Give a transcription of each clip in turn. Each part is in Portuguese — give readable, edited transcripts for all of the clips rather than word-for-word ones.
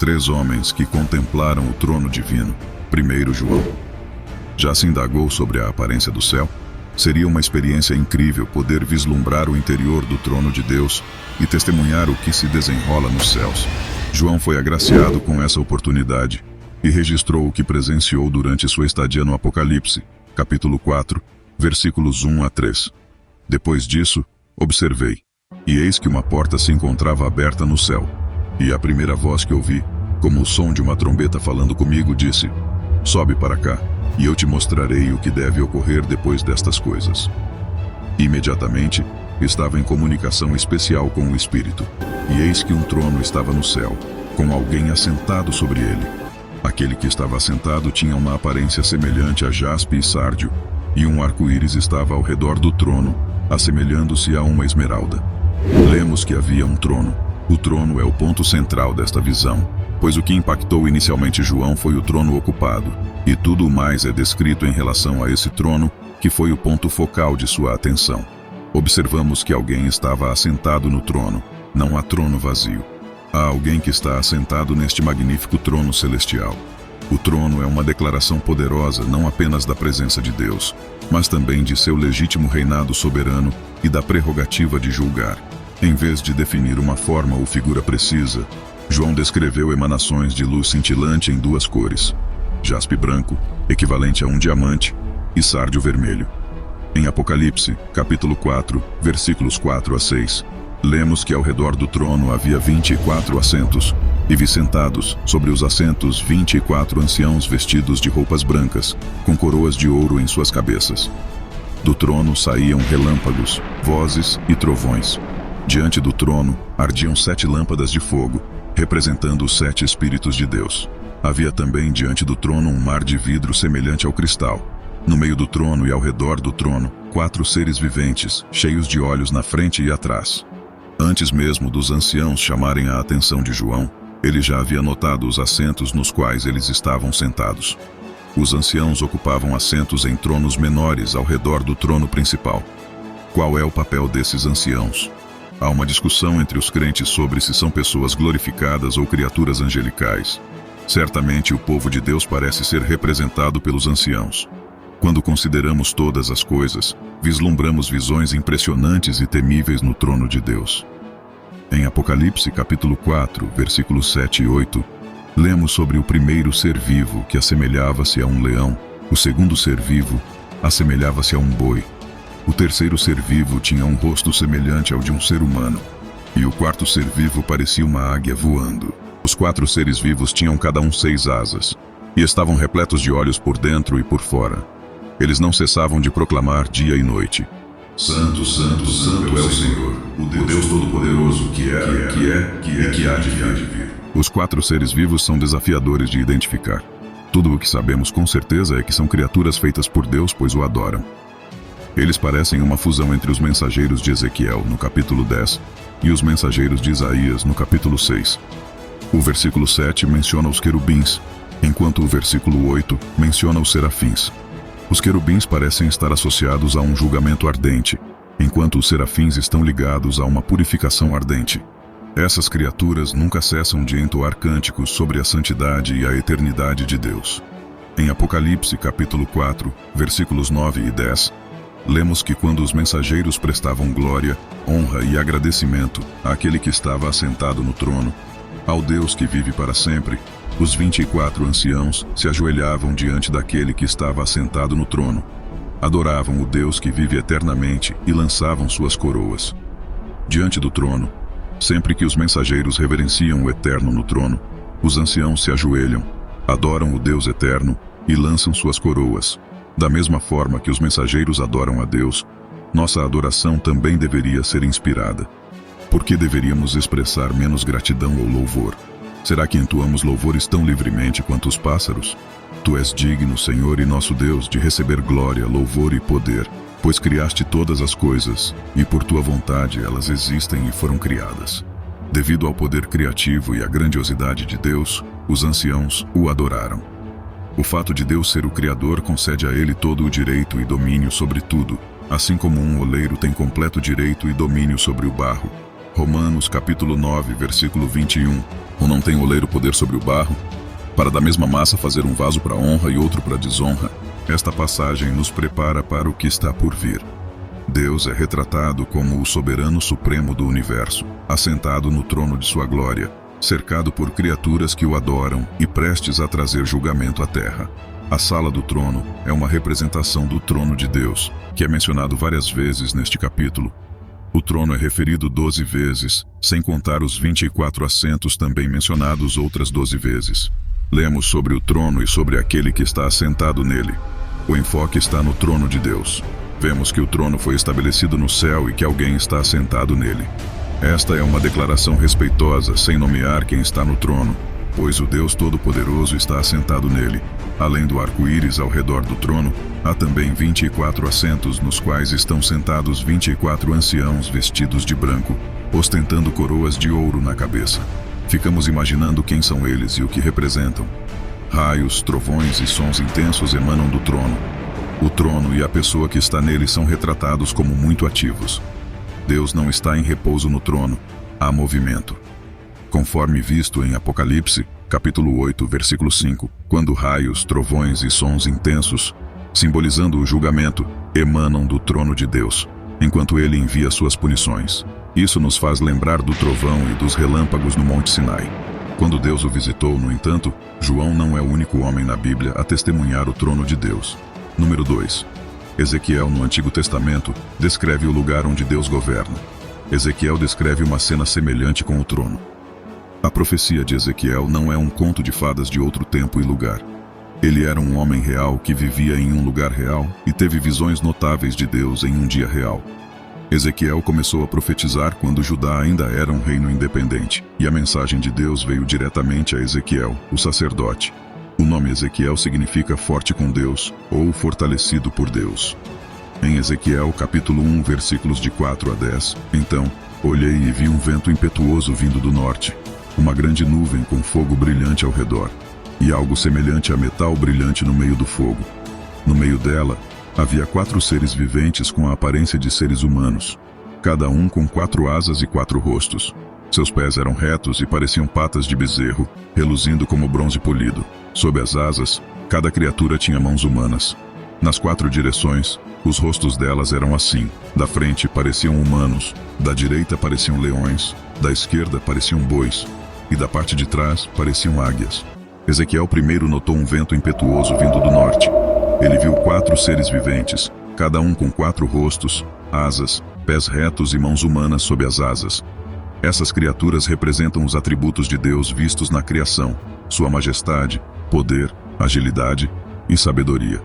3 homens que contemplaram o trono divino. Primeiro, João. Já se indagou sobre a aparência do céu? Seria uma experiência incrível poder vislumbrar o interior do trono de Deus e testemunhar o que se desenrola nos céus. João foi agraciado com essa oportunidade e registrou o que presenciou durante sua estadia no Apocalipse, capítulo 4, versículos 1 a 3. Depois disso, observei, e eis que uma porta se encontrava aberta no céu. E a primeira voz que ouvi, como o som de uma trombeta falando comigo, disse: sobe para cá, e eu te mostrarei o que deve ocorrer depois destas coisas. Imediatamente, estava em comunicação especial com o Espírito, e eis que um trono estava no céu, com alguém assentado sobre ele. Aquele que estava assentado tinha uma aparência semelhante a jaspe e sárdio, e um arco-íris estava ao redor do trono, assemelhando-se a uma esmeralda. Lemos que havia um trono. O trono é o ponto central desta visão, pois o que impactou inicialmente João foi o trono ocupado, e tudo o mais é descrito em relação a esse trono, que foi o ponto focal de sua atenção. Observamos que alguém estava assentado no trono, não há trono vazio. Há alguém que está assentado neste magnífico trono celestial. O trono é uma declaração poderosa não apenas da presença de Deus, mas também de seu legítimo reinado soberano e da prerrogativa de julgar. Em vez de definir uma forma ou figura precisa, João descreveu emanações de luz cintilante em 2 cores: jaspe branco, equivalente a um diamante, e sárdio vermelho. Em Apocalipse, capítulo 4, versículos 4 a 6, lemos que ao redor do trono havia 24 assentos, e vi sentados sobre os assentos 24 anciãos vestidos de roupas brancas, com coroas de ouro em suas cabeças. Do trono saíam relâmpagos, vozes e trovões. Diante do trono ardiam 7 lâmpadas de fogo, representando os 7 Espíritos de Deus. Havia também diante do trono um mar de vidro semelhante ao cristal. No meio do trono e ao redor do trono, 4 seres viventes, cheios de olhos na frente e atrás. Antes mesmo dos anciãos chamarem a atenção de João, ele já havia notado os assentos nos quais eles estavam sentados. Os anciãos ocupavam assentos em tronos menores ao redor do trono principal. Qual é o papel desses anciãos? Há uma discussão entre os crentes sobre se são pessoas glorificadas ou criaturas angelicais. Certamente o povo de Deus parece ser representado pelos anciãos. Quando consideramos todas as coisas, vislumbramos visões impressionantes e temíveis no trono de Deus. Em Apocalipse capítulo 4, versículos 7 e 8, lemos sobre o primeiro ser vivo que assemelhava-se a um leão, o segundo ser vivo assemelhava-se a um boi, o terceiro ser vivo tinha um rosto semelhante ao de um ser humano, e o quarto ser vivo parecia uma águia voando. Os 4 seres vivos tinham cada um 6 asas, e estavam repletos de olhos por dentro e por fora. Eles não cessavam de proclamar dia e noite: Santo, Santo, Santo é o Senhor, o Deus Todo-Poderoso, que era, e que há de vir. Os 4 seres vivos são desafiadores de identificar. Tudo o que sabemos com certeza é que são criaturas feitas por Deus, pois o adoram. Eles parecem uma fusão entre os mensageiros de Ezequiel, no capítulo 10, e os mensageiros de Isaías, no capítulo 6. O versículo 7 menciona os querubins, enquanto o versículo 8 menciona os serafins. Os querubins parecem estar associados a um julgamento ardente, enquanto os serafins estão ligados a uma purificação ardente. Essas criaturas nunca cessam de entoar cânticos sobre a santidade e a eternidade de Deus. Em Apocalipse, capítulo 4, versículos 9 e 10, lemos que quando os mensageiros prestavam glória, honra e agradecimento àquele que estava assentado no trono, ao Deus que vive para sempre, os 24 anciãos se ajoelhavam diante daquele que estava assentado no trono, adoravam o Deus que vive eternamente e lançavam suas coroas. Diante do trono, sempre que os mensageiros reverenciam o Eterno no trono, os anciãos se ajoelham, adoram o Deus eterno e lançam suas coroas. Da mesma forma que os mensageiros adoram a Deus, nossa adoração também deveria ser inspirada. Por que deveríamos expressar menos gratidão ou louvor? Será que entoamos louvores tão livremente quanto os pássaros? Tu és digno, Senhor e nosso Deus, de receber glória, louvor e poder, pois criaste todas as coisas, e por tua vontade elas existem e foram criadas. Devido ao poder criativo e à grandiosidade de Deus, os anciãos o adoraram. O fato de Deus ser o Criador concede a ele todo o direito e domínio sobre tudo, assim como um oleiro tem completo direito e domínio sobre o barro. Romanos capítulo 9, versículo 21. Ou não tem oleiro poder sobre o barro, para da mesma massa fazer um vaso para honra e outro para desonra? Esta passagem nos prepara para o que está por vir. Deus é retratado como o soberano supremo do universo, assentado no trono de sua glória, cercado por criaturas que o adoram e prestes a trazer julgamento à terra. A sala do trono é uma representação do trono de Deus, que é mencionado várias vezes neste capítulo. O trono é referido 12 vezes, sem contar os 24 assentos também mencionados outras 12 vezes. Lemos sobre o trono e sobre aquele que está assentado nele. O enfoque está no trono de Deus. Vemos que o trono foi estabelecido no céu e que alguém está assentado nele. Esta é uma declaração respeitosa, sem nomear quem está no trono, pois o Deus Todo-Poderoso está assentado nele. Além do arco-íris ao redor do trono, há também 24 assentos nos quais estão sentados 24 anciãos vestidos de branco, ostentando coroas de ouro na cabeça. Ficamos imaginando quem são eles e o que representam. Raios, trovões e sons intensos emanam do trono. O trono e a pessoa que está nele são retratados como muito ativos. Deus não está em repouso no trono, há movimento. Conforme visto em Apocalipse, capítulo 8, versículo 5, quando raios, trovões e sons intensos, simbolizando o julgamento, emanam do trono de Deus, enquanto ele envia suas punições. Isso nos faz lembrar do trovão e dos relâmpagos no Monte Sinai. Quando Deus o visitou, no entanto, João não é o único homem na Bíblia a testemunhar o trono de Deus. Número 2. Ezequiel, no Antigo Testamento, descreve o lugar onde Deus governa. Ezequiel descreve uma cena semelhante com o trono. A profecia de Ezequiel não é um conto de fadas de outro tempo e lugar. Ele era um homem real que vivia em um lugar real e teve visões notáveis de Deus em um dia real. Ezequiel começou a profetizar quando Judá ainda era um reino independente, e a mensagem de Deus veio diretamente a Ezequiel, o sacerdote. O nome Ezequiel significa forte com Deus, ou fortalecido por Deus. Em Ezequiel, capítulo 1, versículos de 4 a 10, então, olhei e vi um vento impetuoso vindo do norte, uma grande nuvem com fogo brilhante ao redor, e algo semelhante a metal brilhante no meio do fogo. No meio dela, havia 4 seres viventes com a aparência de seres humanos, cada um com 4 asas e 4 rostos. Seus pés eram retos e pareciam patas de bezerro, reluzindo como bronze polido. Sob as asas, cada criatura tinha mãos humanas. Nas 4 direções, os rostos delas eram assim. Da frente pareciam humanos, da direita pareciam leões, da esquerda pareciam bois, e da parte de trás pareciam águias. Ezequiel primeiro notou um vento impetuoso vindo do norte. Ele viu 4 seres viventes, cada um com 4 rostos, asas, pés retos e mãos humanas sob as asas. Essas criaturas representam os atributos de Deus vistos na criação, sua majestade, poder, agilidade e sabedoria.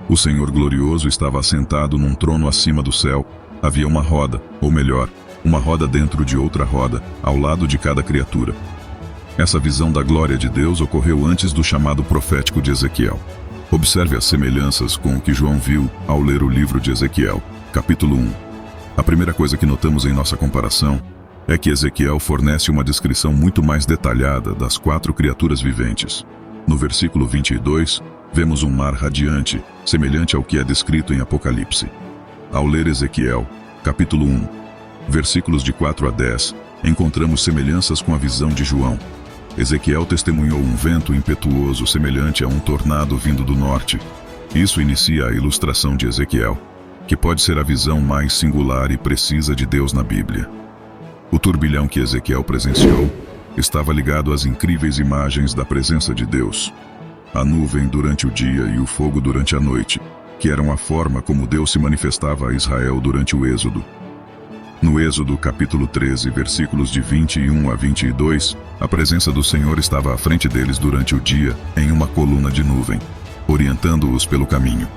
O Senhor glorioso estava assentado num trono acima do céu. Havia uma roda, ou melhor, uma roda dentro de outra roda, ao lado de cada criatura. Essa visão da glória de Deus ocorreu antes do chamado profético de Ezequiel. Observe as semelhanças com o que João viu ao ler o livro de Ezequiel, capítulo 1. A primeira coisa que notamos em nossa comparação é que Ezequiel fornece uma descrição muito mais detalhada das 4 criaturas viventes. No versículo 22, vemos um mar radiante, semelhante ao que é descrito em Apocalipse. Ao ler Ezequiel, capítulo 1, versículos de 4 a 10, encontramos semelhanças com a visão de João. Ezequiel testemunhou um vento impetuoso semelhante a um tornado vindo do norte. Isso inicia a ilustração de Ezequiel, que pode ser a visão mais singular e precisa de Deus na Bíblia. O turbilhão que Ezequiel presenciou estava ligado às incríveis imagens da presença de Deus. A nuvem durante o dia e o fogo durante a noite, que eram a forma como Deus se manifestava a Israel durante o Êxodo. No Êxodo, capítulo 13, versículos de 21 a 22, a presença do Senhor estava à frente deles durante o dia, em uma coluna de nuvem, orientando-os pelo caminho.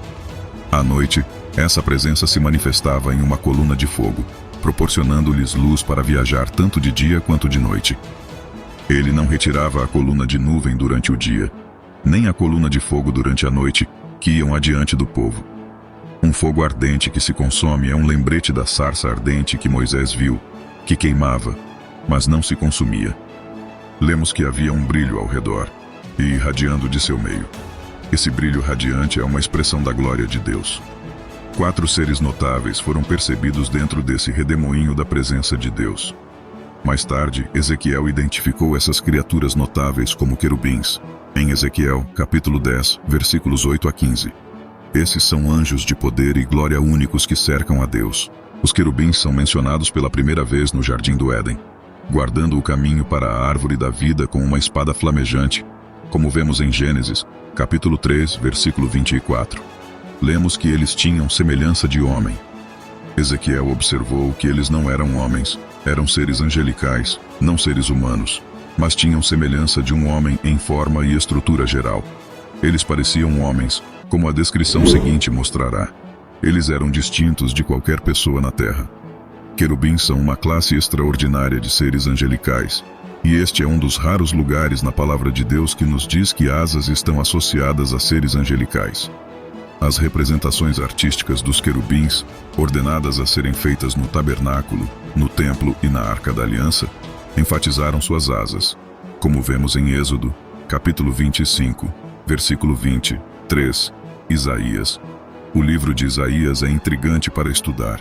À noite, essa presença se manifestava em uma coluna de fogo, proporcionando-lhes luz para viajar tanto de dia quanto de noite. Ele não retirava a coluna de nuvem durante o dia, nem a coluna de fogo durante a noite, que iam adiante do povo. Um fogo ardente que se consome é um lembrete da sarça ardente que Moisés viu, que queimava, mas não se consumia. Lemos que havia um brilho ao redor, e irradiando de seu meio. Esse brilho radiante é uma expressão da glória de Deus. 4 seres notáveis foram percebidos dentro desse redemoinho da presença de Deus. Mais tarde, Ezequiel identificou essas criaturas notáveis como querubins, em Ezequiel, capítulo 10, versículos 8 a 15. Esses são anjos de poder e glória únicos que cercam a Deus. Os querubins são mencionados pela primeira vez no Jardim do Éden, guardando o caminho para a árvore da vida com uma espada flamejante, como vemos em Gênesis, capítulo 3, versículo 24. Lemos que eles tinham semelhança de homem. Ezequiel observou que eles não eram homens, eram seres angelicais, não seres humanos, mas tinham semelhança de um homem em forma e estrutura geral. Eles pareciam homens, como a descrição seguinte mostrará. Eles eram distintos de qualquer pessoa na terra. Querubins são uma classe extraordinária de seres angelicais, e este é um dos raros lugares na palavra de Deus que nos diz que asas estão associadas a seres angelicais. As representações artísticas dos querubins, ordenadas a serem feitas no tabernáculo, no templo e na Arca da Aliança, enfatizaram suas asas, como vemos em Êxodo, capítulo 25, versículo 20, 3, Isaías. O livro de Isaías é intrigante para estudar.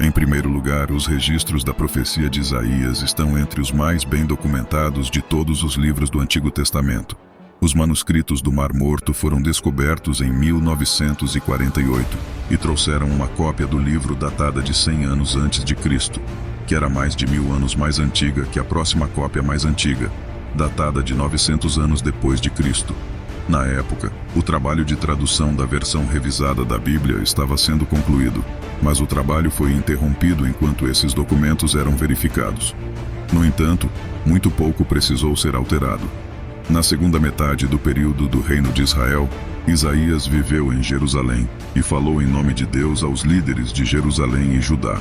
Em primeiro lugar, os registros da profecia de Isaías estão entre os mais bem documentados de todos os livros do Antigo Testamento. Os manuscritos do Mar Morto foram descobertos em 1948 e trouxeram uma cópia do livro datada de 100 anos antes de Cristo, que era mais de 1000 anos mais antiga que a próxima cópia mais antiga, datada de 900 anos depois de Cristo. Na época, o trabalho de tradução da versão revisada da Bíblia estava sendo concluído, mas o trabalho foi interrompido enquanto esses documentos eram verificados. No entanto, muito pouco precisou ser alterado. Na segunda metade do período do Reino de Israel, Isaías viveu em Jerusalém e falou em nome de Deus aos líderes de Jerusalém e Judá.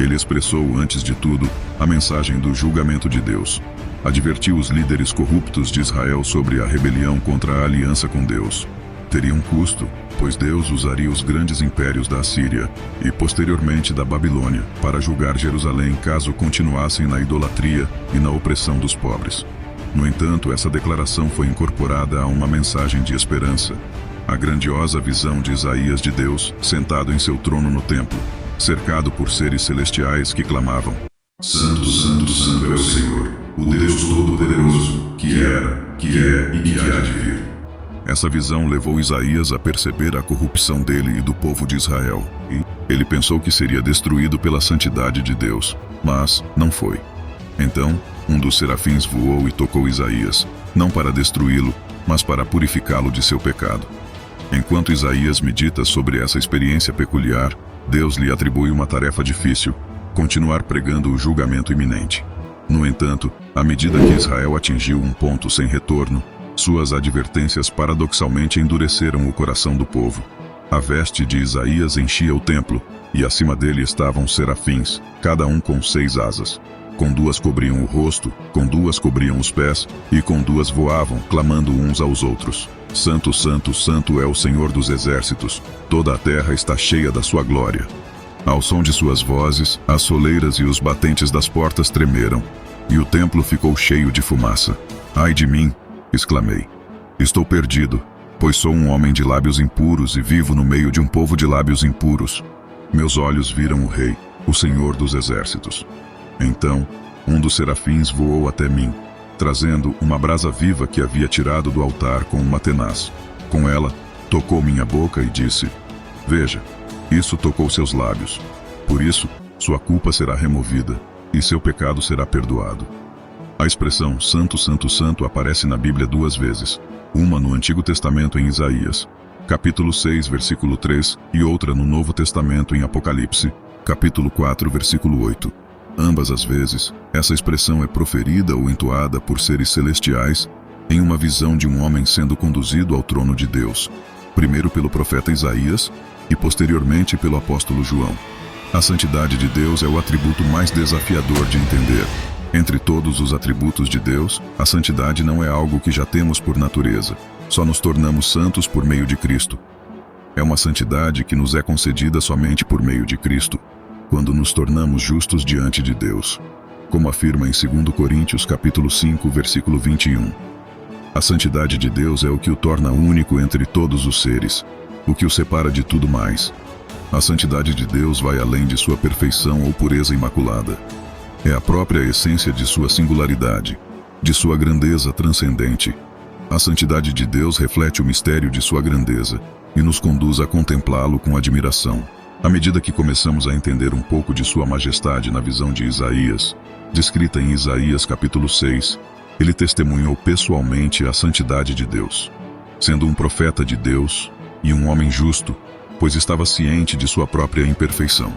Ele expressou, antes de tudo, a mensagem do julgamento de Deus. Advertiu os líderes corruptos de Israel sobre a rebelião contra a aliança com Deus. Teria um custo, pois Deus usaria os grandes impérios da Assíria e, posteriormente, da Babilônia, para julgar Jerusalém caso continuassem na idolatria e na opressão dos pobres. No entanto, essa declaração foi incorporada a uma mensagem de esperança. A grandiosa visão de Isaías de Deus, sentado em seu trono no templo, cercado por seres celestiais que clamavam: Santo, Santo, Santo é o Senhor, o Deus Todo-Poderoso, que era, que é e que há de vir. Essa visão levou Isaías a perceber a corrupção dele e do povo de Israel, e ele pensou que seria destruído pela santidade de Deus, mas não foi. Então, um dos serafins voou e tocou Isaías, não para destruí-lo, mas para purificá-lo de seu pecado. Enquanto Isaías medita sobre essa experiência peculiar, Deus lhe atribui uma tarefa difícil: continuar pregando o julgamento iminente. No entanto, à medida que Israel atingiu um ponto sem retorno, suas advertências paradoxalmente endureceram o coração do povo. A veste de Isaías enchia o templo, e acima dele estavam serafins, cada um com 6 asas. Com 2 cobriam o rosto, com 2 cobriam os pés, e com 2 voavam, clamando uns aos outros: Santo, Santo, Santo é o Senhor dos exércitos, toda a terra está cheia da sua glória. Ao som de suas vozes, as soleiras e os batentes das portas tremeram, e o templo ficou cheio de fumaça. Ai de mim, exclamei. Estou perdido, pois sou um homem de lábios impuros e vivo no meio de um povo de lábios impuros. Meus olhos viram o Rei, o Senhor dos exércitos. Então, um dos serafins voou até mim, trazendo uma brasa viva que havia tirado do altar com uma tenaz. Com ela, tocou minha boca e disse: Veja, isso tocou seus lábios. Por isso, sua culpa será removida, e seu pecado será perdoado. A expressão Santo, Santo, Santo aparece na Bíblia 2 vezes, uma no Antigo Testamento em Isaías, capítulo 6, versículo 3, e outra no Novo Testamento em Apocalipse, capítulo 4, versículo 8. Ambas as vezes, essa expressão é proferida ou entoada por seres celestiais em uma visão de um homem sendo conduzido ao trono de Deus, primeiro pelo profeta Isaías e posteriormente pelo apóstolo João. A santidade de Deus é o atributo mais desafiador de entender. Entre todos os atributos de Deus, a santidade não é algo que já temos por natureza, só nos tornamos santos por meio de Cristo. É uma santidade que nos é concedida somente por meio de Cristo, quando nos tornamos justos diante de Deus, como afirma em 2 Coríntios capítulo 5, versículo 21. A santidade de Deus é o que o torna único entre todos os seres, o que o separa de tudo mais. A santidade de Deus vai além de sua perfeição ou pureza imaculada. É a própria essência de sua singularidade, de sua grandeza transcendente. A santidade de Deus reflete o mistério de sua grandeza e nos conduz a contemplá-lo com admiração. À medida que começamos a entender um pouco de sua majestade na visão de Isaías, descrita em Isaías capítulo 6, ele testemunhou pessoalmente a santidade de Deus. Sendo um profeta de Deus e um homem justo, pois estava ciente de sua própria imperfeição.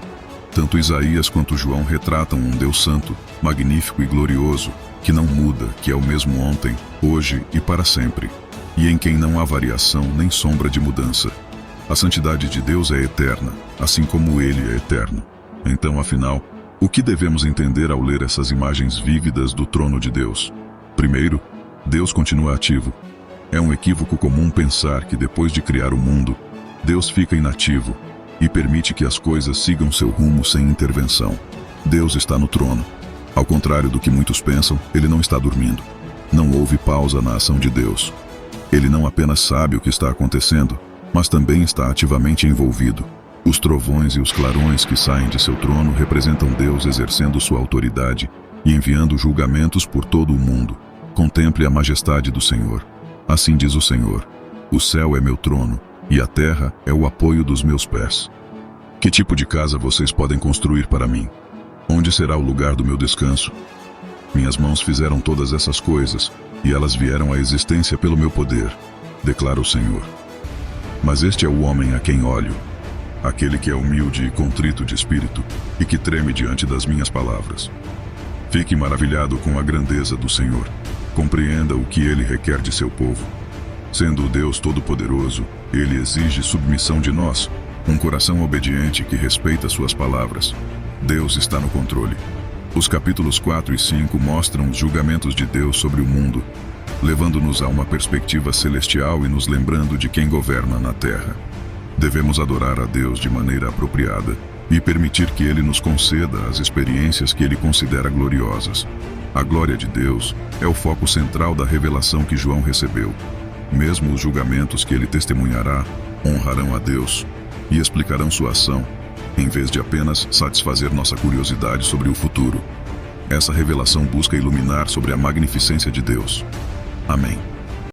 Tanto Isaías quanto João retratam um Deus santo, magnífico e glorioso, que não muda, que é o mesmo ontem, hoje e para sempre, e em quem não há variação nem sombra de mudança. A santidade de Deus é eterna, assim como Ele é eterno. Então, afinal, o que devemos entender ao ler essas imagens vívidas do trono de Deus? Primeiro, Deus continua ativo. É um equívoco comum pensar que depois de criar o mundo, Deus fica inativo e permite que as coisas sigam seu rumo sem intervenção. Deus está no trono. Ao contrário do que muitos pensam, Ele não está dormindo. Não houve pausa na ação de Deus. Ele não apenas sabe o que está acontecendo, mas também está ativamente envolvido. Os trovões e os clarões que saem de seu trono representam Deus exercendo sua autoridade e enviando julgamentos por todo o mundo. Contemple a majestade do Senhor. Assim diz o Senhor: o céu é meu trono, e a terra é o apoio dos meus pés. Que tipo de casa vocês podem construir para mim? Onde será o lugar do meu descanso? Minhas mãos fizeram todas essas coisas, e elas vieram à existência pelo meu poder, declara o Senhor. Mas este é o homem a quem olho, aquele que é humilde e contrito de espírito, e que treme diante das minhas palavras. Fique maravilhado com a grandeza do Senhor. Compreenda o que Ele requer de seu povo. Sendo o Deus Todo-Poderoso, Ele exige submissão de nós, um coração obediente que respeita suas palavras. Deus está no controle. Os capítulos 4 e 5 mostram os julgamentos de Deus sobre o mundo, levando-nos a uma perspectiva celestial e nos lembrando de quem governa na terra. Devemos adorar a Deus de maneira apropriada e permitir que Ele nos conceda as experiências que Ele considera gloriosas. A glória de Deus é o foco central da revelação que João recebeu. Mesmo os julgamentos que ele testemunhará honrarão a Deus e explicarão sua ação, em vez de apenas satisfazer nossa curiosidade sobre o futuro. Essa revelação busca iluminar sobre a magnificência de Deus. Amém.